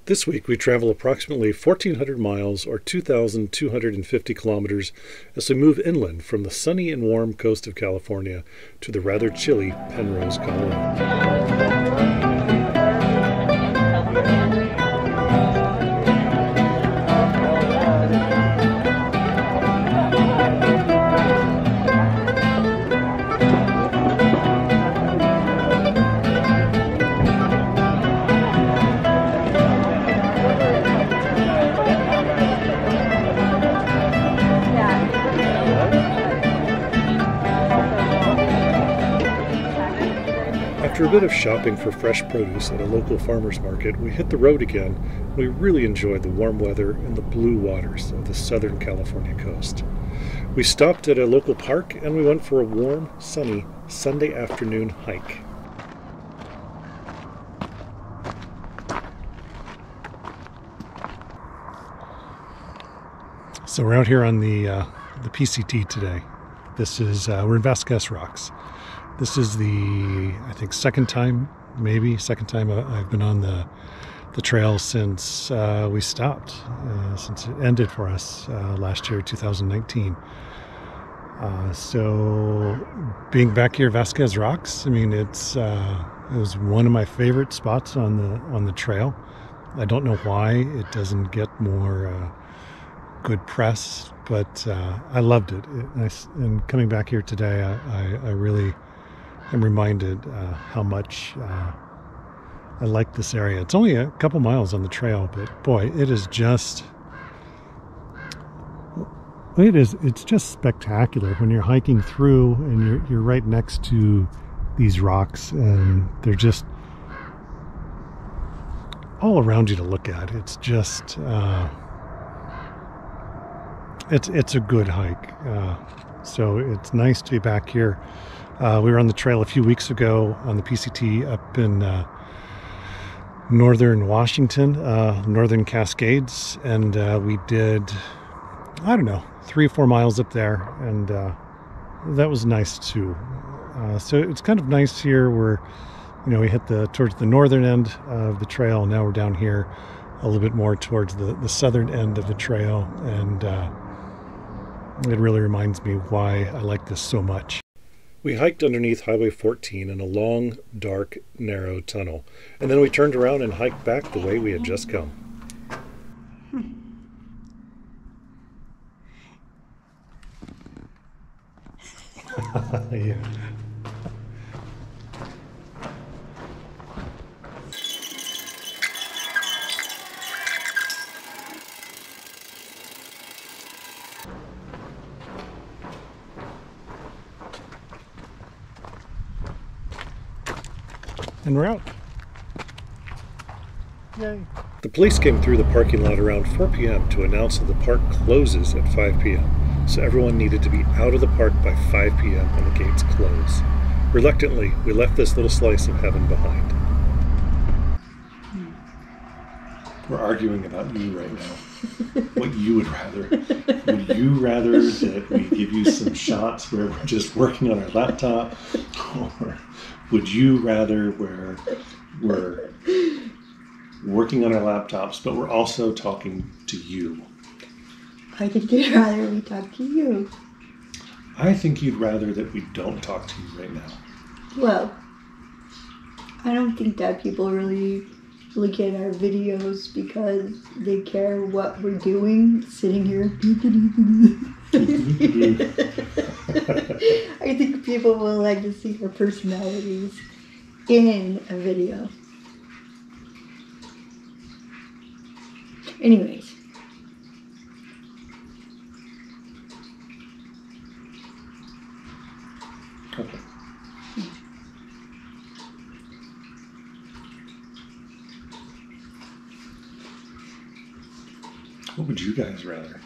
This week we travel approximately 1,400 miles or 2,250 kilometers as we move inland from the sunny and warm coast of California to the rather chilly Penrose, Colorado. After a bit of shopping for fresh produce at a local farmer's market, we hit the road again. We really enjoyed the warm weather and the blue waters of the Southern California coast. We stopped at a local park and we went for a warm, sunny Sunday afternoon hike. So we're out here on the PCT today. This is we're in Vasquez Rocks. This is the, I think, second time I've been on the trail since we stopped, since it ended for us last year, 2019. So being back here at Vasquez Rocks, I mean, it was one of my favorite spots on the trail. I don't know why it doesn't get more good press, but I loved it. And coming back here today, I really am reminded how much I like this area. It's only a couple miles on the trail, but boy, it's just spectacular when you're hiking through and you're right next to these rocks and they're just all around you to look at. It's just it's a good hike. So it's nice to be back here. We were on the trail a few weeks ago on the PCT up in northern Washington, northern Cascades, and we did, I don't know, 3 or 4 miles up there, and that was nice too. So it's kind of nice here where, we hit towards the northern end of the trail, and now we're down here a little bit more towards the southern end of the trail, and it really reminds me why I like this so much. We hiked underneath Highway 14 in a long, dark, narrow tunnel, and then we turned around and hiked back the way we had just come. Yeah. And we're out. Yay. The police came through the parking lot around 4 p.m. to announce that the park closes at 5 p.m. So everyone needed to be out of the park by 5 p.m. when the gates close. Reluctantly, we left this little slice of heaven behind. We're arguing about you right now. What you would rather. Would you rather that we give you some shots where we're just working on our laptop? Or would you rather where we're working on our laptops, but we're also talking to you? I think you'd rather we talk to you. I think you'd rather that we don't talk to you right now. Well, I don't think that people really look at our videos because they care what we're doing, sitting here. I think people will like to see our personalities in a video. Anyways. Okay. What would you guys rather?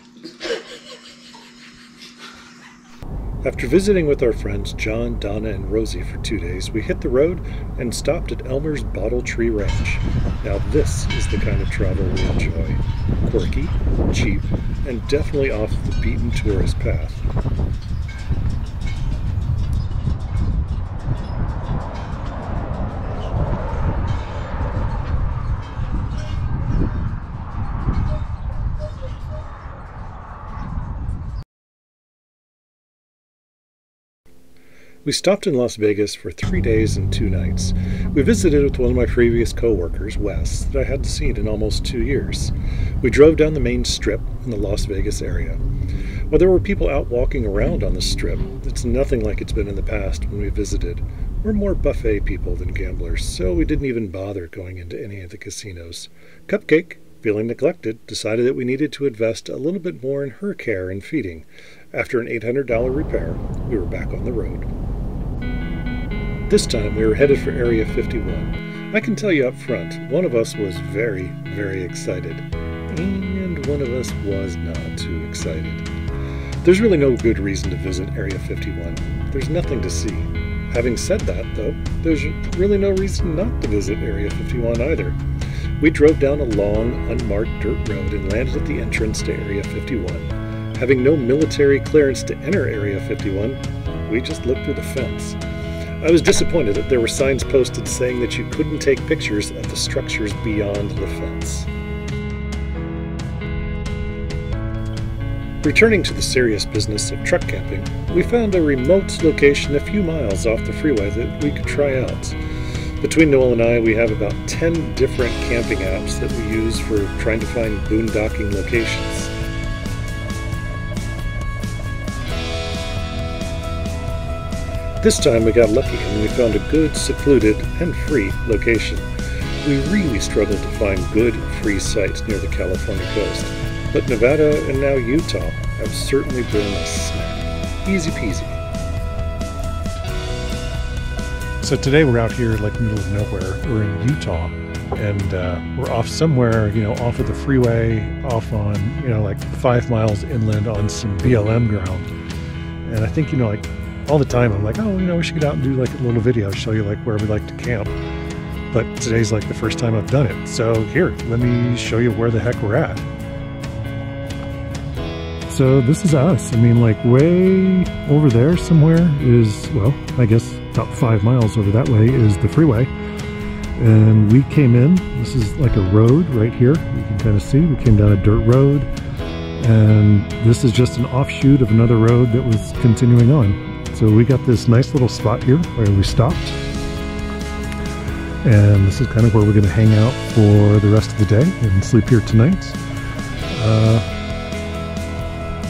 After visiting with our friends John, Donna, and Rosie for 2 days, we hit the road and stopped at Elmer's Bottle Tree Ranch. Now this is the kind of travel we enjoy. Quirky, cheap, and definitely off the beaten tourist path. We stopped in Las Vegas for 3 days and 2 nights. We visited with one of my previous co-workers, Wes, that I hadn't seen in almost 2 years. We drove down the main strip in the Las Vegas area. While there were people out walking around on the strip, it's nothing like it's been in the past when we visited. We're more buffet people than gamblers, so we didn't even bother going into any of the casinos. Cupcake, feeling neglected, decided that we needed to invest a little bit more in her care and feeding. After an $800 repair, we were back on the road. This time we were headed for Area 51. I can tell you up front, one of us was very, very excited, and one of us was not too excited. There's really no good reason to visit Area 51. There's nothing to see. Having said that, though, there's really no reason not to visit Area 51 either. We drove down a long, unmarked dirt road and landed at the entrance to Area 51. Having no military clearance to enter Area 51, we just looked through the fence. I was disappointed that there were signs posted saying that you couldn't take pictures of the structures beyond the fence. Returning to the serious business of truck camping, we found a remote location a few miles off the freeway that we could try out. Between Noelle and I, we have about 10 different camping apps that we use for trying to find boondocking locations. This time we got lucky and we found a good, secluded, and free location. We really struggled to find good, free sites near the California coast, but Nevada and now Utah have certainly been a snap. Easy peasy. So today we're out here like middle of nowhere. We're in Utah, and we're off somewhere, off of the freeway, off on, like 5 miles inland on some BLM ground. And I think, like all the time I'm like, we should get out and do like a little video, show you like where we like to camp. But today's like the first time I've done it. So here, let me show you where the heck we're at. So this is us. I mean, like way over there somewhere is, well, I guess about 5 miles over that way is the freeway. And we came in, this is like a road right here. You can kind of see, we came down a dirt road. And this is just an offshoot of another road that was continuing on. So we got this nice little spot here where we stopped. And this is kind of where we're gonna hang out for the rest of the day and sleep here tonight.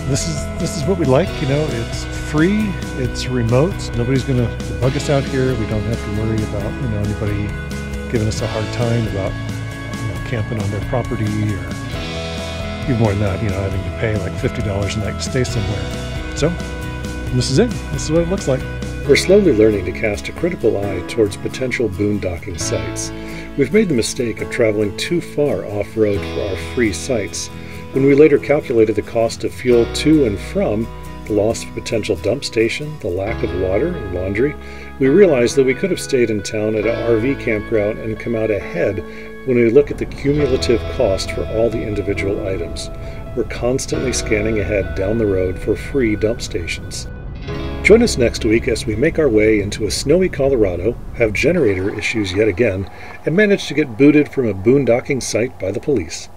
This is what we like, it's free, it's remote, nobody's gonna bug us out here. We don't have to worry about, anybody giving us a hard time about, camping on their property, or even more than that, having to pay like $50 a night to stay somewhere. So, this is it. This is what it looks like. We're slowly learning to cast a critical eye towards potential boondocking sites. We've made the mistake of traveling too far off-road for our free sites. When we later calculated the cost of fuel to and from, the loss of a potential dump station, the lack of water and laundry, we realized that we could have stayed in town at an RV campground and come out ahead when we look at the cumulative cost for all the individual items. We're constantly scanning ahead down the road for free dump stations. Join us next week as we make our way into a snowy Colorado, have generator issues yet again, and manage to get booted from a boondocking site by the police.